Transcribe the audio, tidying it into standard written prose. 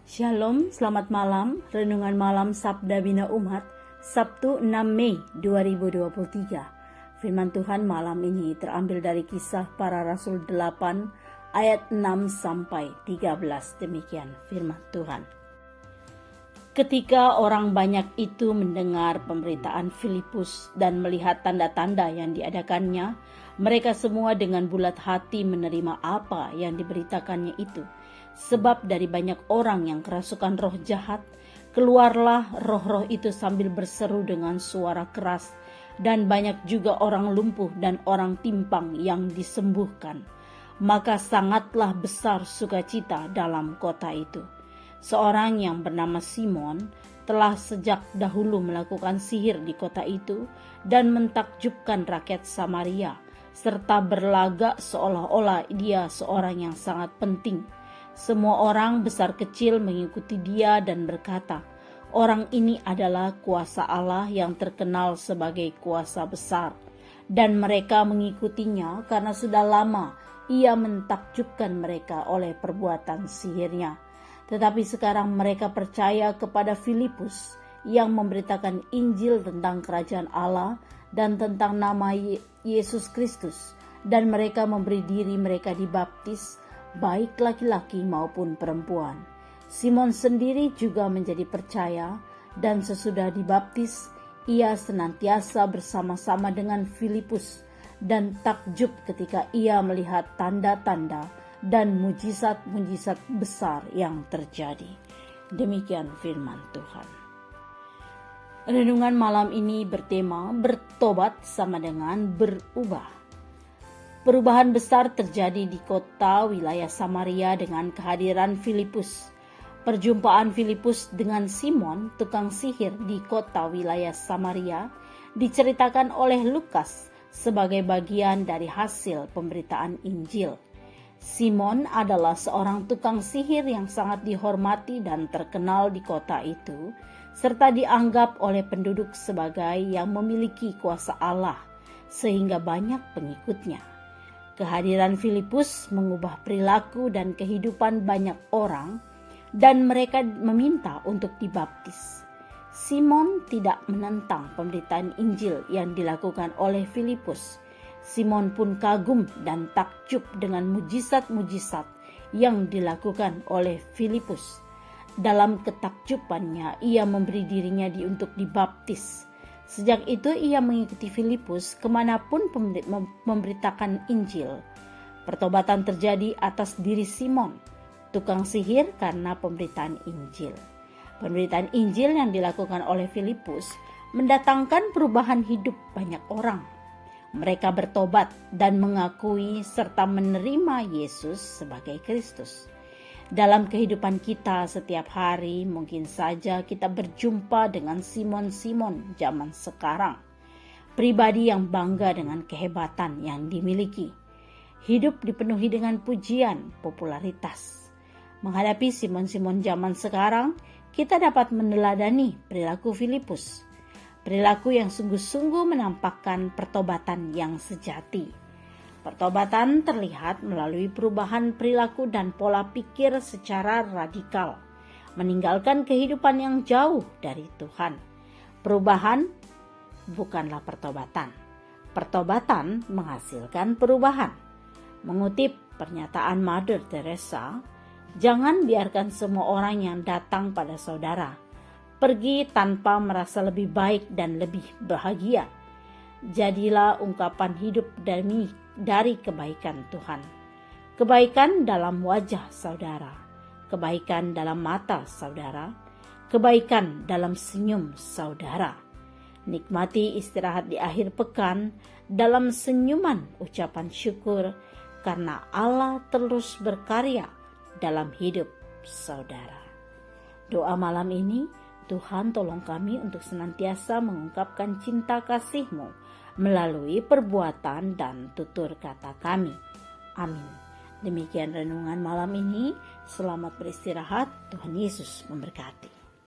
Shalom, selamat malam. Renungan malam Sabda Bina Umat, Sabtu 6 Mei 2023. Firman Tuhan malam ini terambil dari Kisah Para Rasul 8 ayat 6 sampai 13. Demikian firman Tuhan. Ketika orang banyak itu mendengar pemberitaan Filipus dan melihat tanda-tanda yang diadakannya, mereka semua dengan bulat hati menerima apa yang diberitakannya itu. Sebab dari banyak orang yang kerasukan roh jahat, keluarlah roh-roh itu sambil berseru dengan suara keras, dan banyak juga orang lumpuh dan orang timpang yang disembuhkan. Maka sangatlah besar sukacita dalam kota itu. Seorang yang bernama Simon telah sejak dahulu melakukan sihir di kota itu dan mentakjubkan rakyat Samaria, serta berlagak seolah-olah dia seorang yang sangat penting. Semua orang besar kecil mengikuti dia dan berkata, orang ini adalah kuasa Allah yang terkenal sebagai kuasa besar. Dan mereka mengikutinya karena sudah lama ia mentakjubkan mereka oleh perbuatan sihirnya. Tetapi sekarang mereka percaya kepada Filipus yang memberitakan Injil tentang kerajaan Allah dan tentang nama Yesus Kristus. Dan mereka memberi diri mereka dibaptis, baik laki-laki maupun perempuan. Simon sendiri juga menjadi percaya, dan sesudah dibaptis, ia senantiasa bersama-sama dengan Filipus dan takjub ketika ia melihat tanda-tanda dan mujizat-mujizat besar yang terjadi. Demikian firman Tuhan. Renungan malam ini bertema bertobat sama dengan berubah. Perubahan besar terjadi di kota wilayah Samaria dengan kehadiran Filipus. Perjumpaan Filipus dengan Simon, tukang sihir di kota wilayah Samaria, diceritakan oleh Lukas sebagai bagian dari hasil pemberitaan Injil. Simon adalah seorang tukang sihir yang sangat dihormati dan terkenal di kota itu, serta dianggap oleh penduduk sebagai yang memiliki kuasa Allah, sehingga banyak pengikutnya. Kehadiran Filipus mengubah perilaku dan kehidupan banyak orang, dan mereka meminta untuk dibaptis. Simon tidak menentang pemberitaan Injil yang dilakukan oleh Filipus. Simon pun kagum dan takjub dengan mujizat-mujizat yang dilakukan oleh Filipus. Dalam ketakjubannya, ia memberi dirinya untuk dibaptis. Sejak itu ia mengikuti Filipus kemanapun memberitakan Injil. Pertobatan terjadi atas diri Simon, tukang sihir, karena pemberitaan Injil. Pemberitaan Injil yang dilakukan oleh Filipus mendatangkan perubahan hidup banyak orang. Mereka bertobat dan mengakui serta menerima Yesus sebagai Kristus. Dalam kehidupan kita setiap hari, mungkin saja kita berjumpa dengan Simon-Simon zaman sekarang. Pribadi yang bangga dengan kehebatan yang dimiliki. Hidup dipenuhi dengan pujian, popularitas. Menghadapi Simon-Simon zaman sekarang, kita dapat meneladani perilaku Filipus. Perilaku yang sungguh-sungguh menampakkan pertobatan yang sejati. Pertobatan terlihat melalui perubahan perilaku dan pola pikir secara radikal, meninggalkan kehidupan yang jauh dari Tuhan. Perubahan bukanlah pertobatan. Pertobatan menghasilkan perubahan. Mengutip pernyataan Mother Teresa, jangan biarkan semua orang yang datang pada saudara pergi tanpa merasa lebih baik dan lebih bahagia. Jadilah ungkapan hidup dari kebaikan Tuhan. Kebaikan dalam wajah saudara, kebaikan dalam mata saudara, kebaikan dalam senyum saudara. Nikmati istirahat di akhir pekan dalam senyuman ucapan syukur, karena Allah terus berkarya dalam hidup saudara. Doa malam ini, Tuhan tolong kami untuk senantiasa mengungkapkan cinta kasih-Mu melalui perbuatan dan tutur kata kami. Amin. Demikian renungan malam ini. Selamat beristirahat. Tuhan Yesus memberkati.